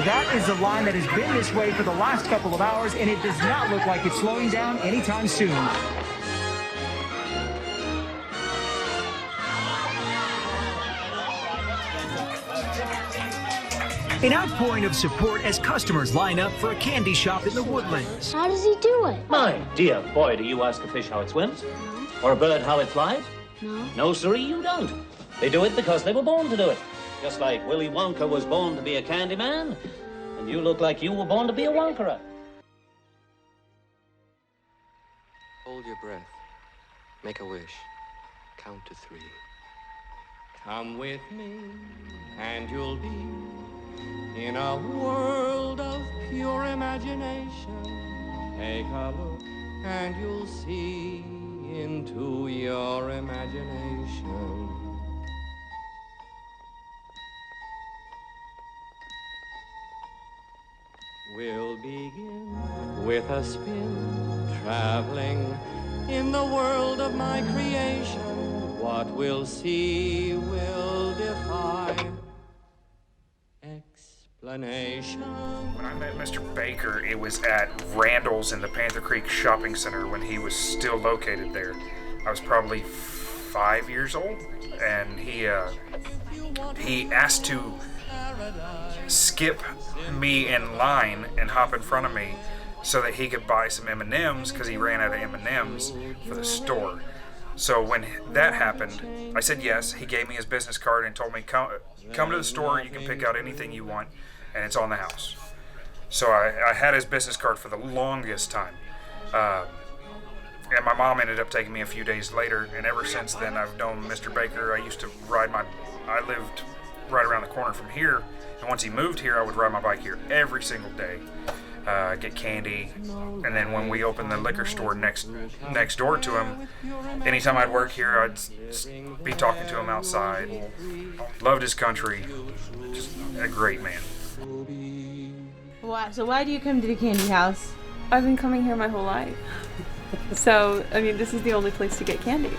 that is the line that has been this way for the last couple of hours, and it does not look like it's slowing down anytime soon. An outpouring of support as customers line up for a candy shop in the Woodlands. How does he do it? My dear boy, do you ask a fish how it swims? Or a bird how it flies? No. No, sirree, you don't. They do it because they were born to do it. Just like Willy Wonka was born to be a candy man, and you look like you were born to be a Wonkerer. Hold your breath. Make a wish. Count to 3. Come with me, and you'll be in a world of pure imagination. Take a look, and you'll see into your imagination. We'll begin with a spin, traveling in the world of my creation. What we'll see will defy explanation. When I met Mr. Baker, it was at Randall's in the Panther Creek Shopping Center when he was still located there. I was probably 5 years old, and he asked to skip me in line and hop in front of me so that he could buy some M&Ms because he ran out of M&Ms for the store. So when that happened, I said yes. He gave me his business card and told me, come to the store, you can pick out anything you want, and it's on the house. So I had his business card for the longest time. And my mom ended up taking me a few days later, and ever since then I've known Mr. Baker. I used to I lived right around the corner from here, and once he moved here, I would ride my bike here every single day, get candy, and then when we opened the liquor store next door to him, anytime I'd work here, I'd be talking to him outside. Loved his country, just a great man. Wow. So why do you come to the candy house? I've been coming here my whole life. So, I mean, this is the only place to get candy.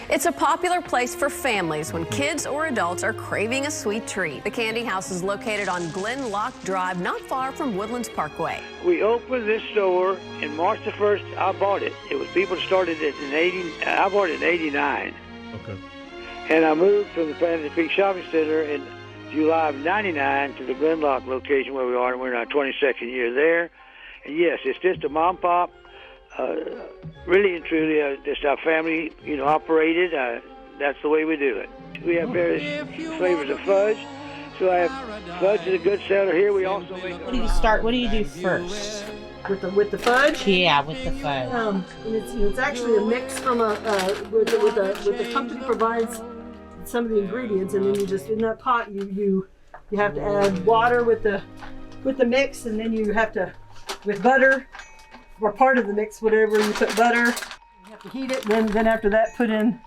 It's a popular place for families when kids or adults are craving a sweet treat. The Candy House is located on Glen Lock Drive, not far from Woodlands Parkway. We opened this store in March the 1st. I bought it. It was people started it in 80. I bought it in 89. Okay. And I moved from the Panther Creek Shopping Center in July of 99 to the Glen Lock location where we are, and we're in our 22nd year there. And yes, it's just a mom pop. Really and truly, just our family, operated. That's the way we do it. We have various flavors of fudge. So I have fudge is a good seller here. We also make. What do you do first? With the fudge? Yeah, with the fudge. And it's actually a mix from with the company provides some of the ingredients, and then you just in that pot you have to add water with the mix, and then you have to with butter. Or part of the mix, whatever, you put butter, you have to heat it, then after that put in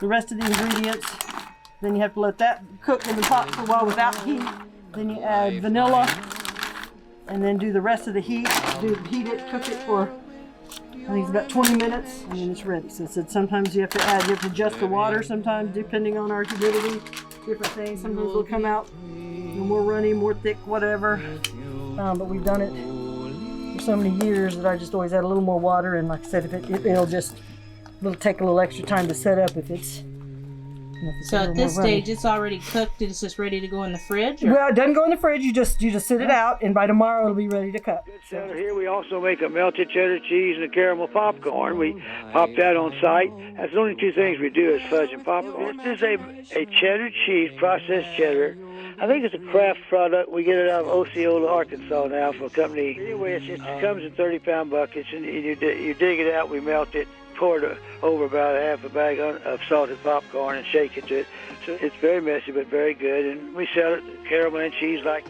the rest of the ingredients. Then you have to let that cook in the pot for a while without heat. Then you add vanilla, and then do the rest of the heat. Heat it, cook it for, I think it's about 20 minutes, and then it's ready. So sometimes you have to adjust the water sometimes depending on our humidity, different things. Sometimes it'll come out more runny, more thick, whatever. But we've done it so many years that I just always add a little more water, and like I said, it'll take a little extra time to set up if it's. So at this stage, it's already cooked. It's just ready to go in the fridge. Or? Well, it doesn't go in the fridge. You just sit it out, and by tomorrow it'll be ready to cut. So here we also make a melted cheddar cheese and a caramel popcorn. We pop that on site. That's the only two things we do is fudge and popcorn. This is a cheddar cheese, processed cheddar. I think it's a craft product. We get it out of Osceola, Arkansas now from a company. Anyway, it comes in 30-pound buckets, and you dig it out, we melt it, pour it over about a half a bag of salted popcorn and shake it to it. So it's very messy, but very good, and we sell it caramel and cheese like.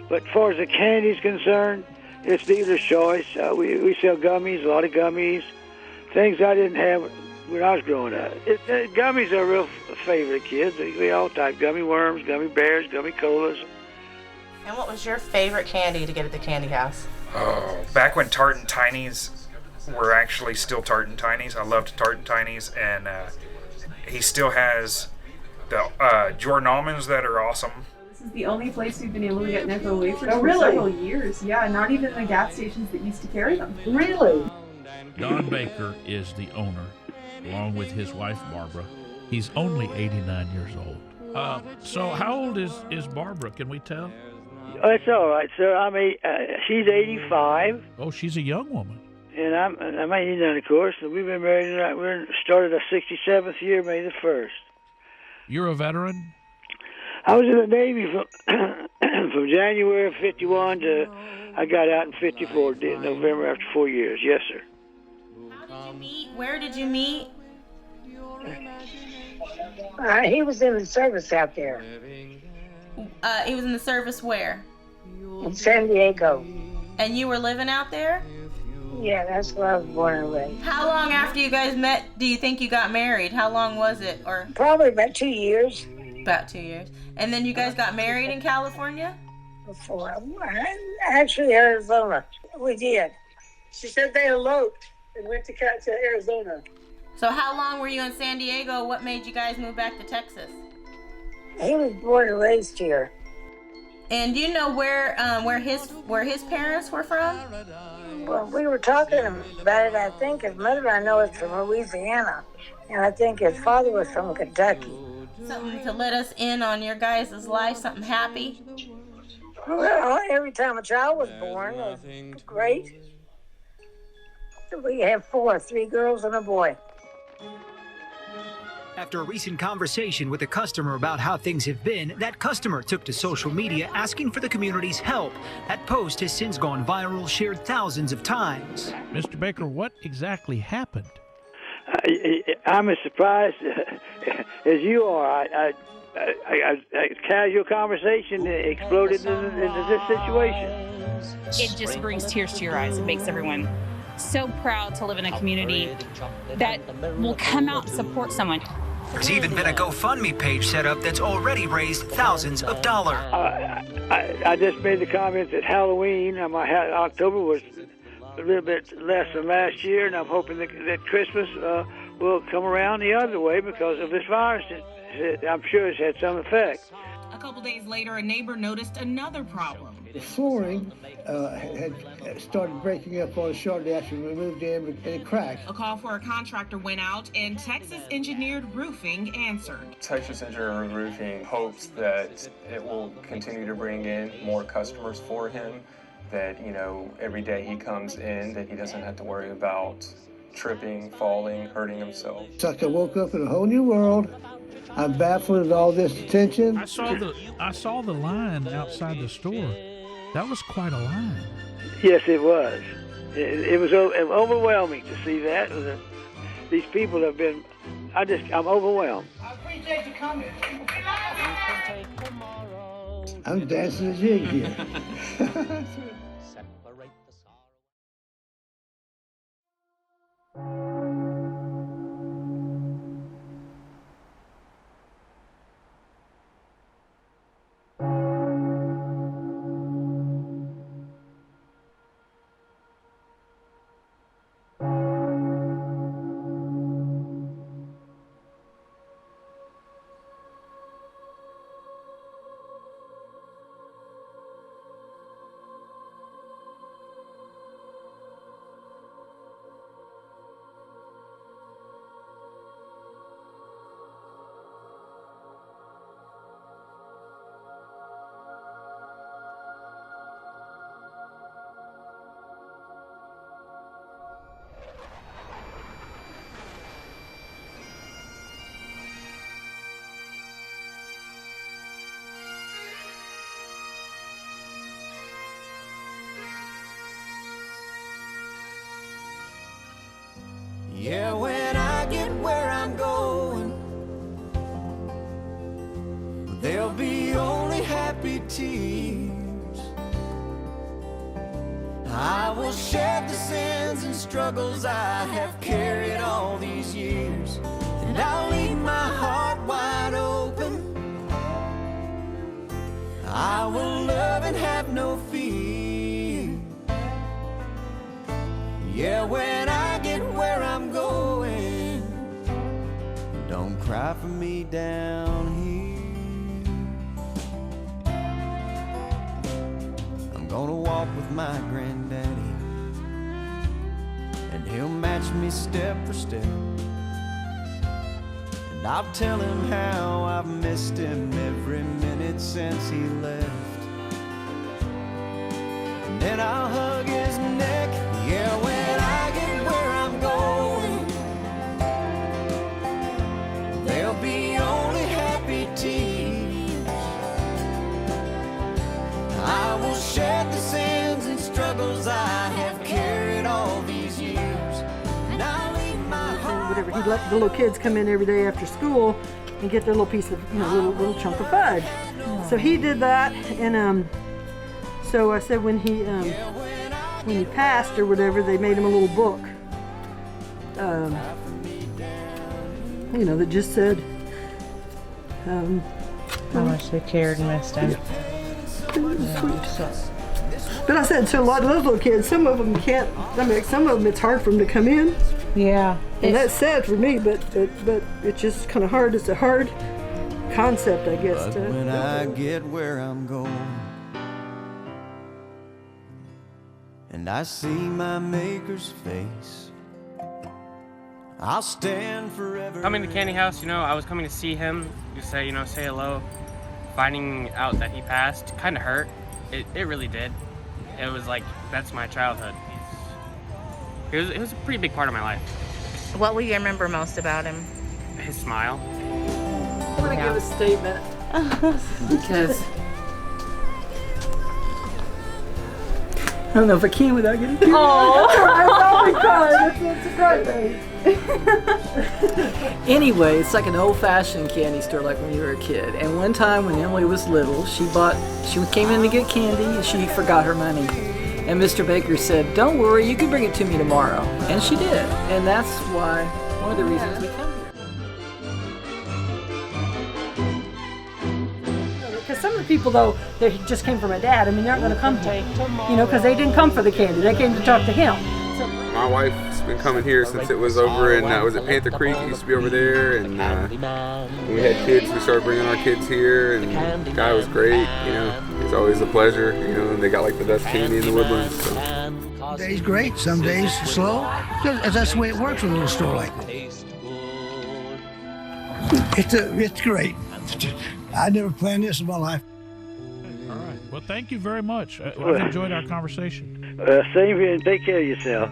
But as far as the candy's concerned, it's dealer's choice. We sell gummies, a lot of gummies, things I didn't have when I was growing up. Gummies are a real favorite of kids. We all type gummy worms, gummy bears, gummy colas. And what was your favorite candy to get at the candy house? Oh, back when Tartan Tinies were actually still Tartan Tinies. I loved Tartan Tinies, and he still has the Jordan almonds that are awesome. is the only place we've been able to get nickel wafers Oh, for really? several years. Yeah, not even the gas stations that used to carry them. Really? Don Baker is the owner, along with his wife, Barbara. He's only 89 years old. So how old is Barbara? Can we tell? Oh, it's all right, sir. I mean, she's 85, Oh, she's a young woman. and I'm 89, of course. And we've been married. We started our 67th year, May the 1st. You're a veteran? I was in the Navy from January of 51 to I got out in 54, November, after 4 years. Yes, sir. How did you meet? Where did you meet? He was in the service out there He was in the service where? in San Diego. And you were living out there? Yeah, that's where I was born and raised. How long after you guys met do you think you got married? How long was it? Or Probably about 2 years about 2 years. And then you guys got married in California? before. Actually, Arizona. We did. She said they eloped and went to Arizona. So how long were you in San Diego? What made you guys move back to Texas? He was born and raised here. And do you know where his parents were from? Well, we were talking about it. I think his mother, I know, is from Louisiana, and I think his father was from Kentucky. Something to let us in on your guys' life, something happy? Well, every time a child was born, it was great. We have 3 girls and a boy. After a recent conversation with a customer about how things have been, that customer took to social media asking for the community's help. That post has since gone viral, shared thousands of times. Mr. Baker, what exactly happened? I'm as surprised as you are. A casual conversation exploded into this situation. It just brings tears to your eyes. It makes everyone so proud to live in a community that will come out and support someone. There's even been a GoFundMe page set up that's already raised thousands of dollars. I just made the comment that Halloween, October was a little bit less than last year, and I'm hoping that Christmas will come around the other way because of this virus. I'm sure it's had some effect. A couple days later, a neighbor noticed another problem. The flooring had started breaking up on shortly after we moved in, and it cracked. A call for a contractor went out, and Texas Engineered Roofing answered. Texas Engineered Roofing hopes that it will continue to bring in more customers for him, that, every day he comes in, that he doesn't have to worry about tripping, falling, hurting himself. It's like I woke up in a whole new world. I'm baffled at all this attention. I saw the line outside the store. That was quite a line. Yes, it was. It was overwhelming to see that. These people have been. I'm overwhelmed. I appreciate you coming. I'm dancing a jig here. Yeah, when I get where I'm going, there'll be only happy tears. I will shed the sins and struggles I have carried all these years, and I'll leave my heart wide open. I will love and have no fear. Yeah, when I get where I'm going, don't cry for me down here. gonna walk with my granddaddy, and he'll match me step for step. And I'll tell him how I've missed him every minute since he left. And then I'll hug his neck, yeah, when I get where I'm going, there'll be only happy tears. I will shed the sins and struggles I have carried all these years. And I'll leave my heart. Whatever, he'd let the little kids come in every day after school and get their little piece of, little chunk of fudge. So he did that, and so I said when he passed or whatever, they made him a little book, that just said how much they cared and missed him. But I said, so a lot of those little kids, some of them can't, some of them it's hard for them to come in. Yeah. And that's sad for me, but it's just kind of hard. It's a hard concept, I guess. But when I get where I'm going, and I see my Maker's face, I'll stand forever. Coming to Candy House, I was coming to see him, just say hello. Finding out that he passed kind of hurt. It really did. It was like, that's my childhood. It was a pretty big part of my life. What will you remember most about him? His smile. I'm going to give a statement. Because I don't know if I can without getting too I'll be crying. It's a great day. Anyway, it's like an old-fashioned candy store like when you were a kid. And one time when Emily was little, she came in to get candy and she forgot her money. And Mr. Baker said, "Don't worry, you can bring it to me tomorrow." And she did. And that's why, one of the reasons we come here. Because some of the people, though, they just came from a dad. They're not going to come to, because they didn't come for the candy. They came to talk to him. My wife's been coming here since it was over in, was it Panther Creek? It used to be over there, and when we had kids, we started bringing our kids here, and the guy was great, It's always a pleasure, and they got like the best candy in the Woodlands. So. Some days great, some days slow. That's the way it works with a little store like this. It's great. I never planned this in my life. All right. Well, thank you very much. I've enjoyed our conversation. Same here, and take care of yourself.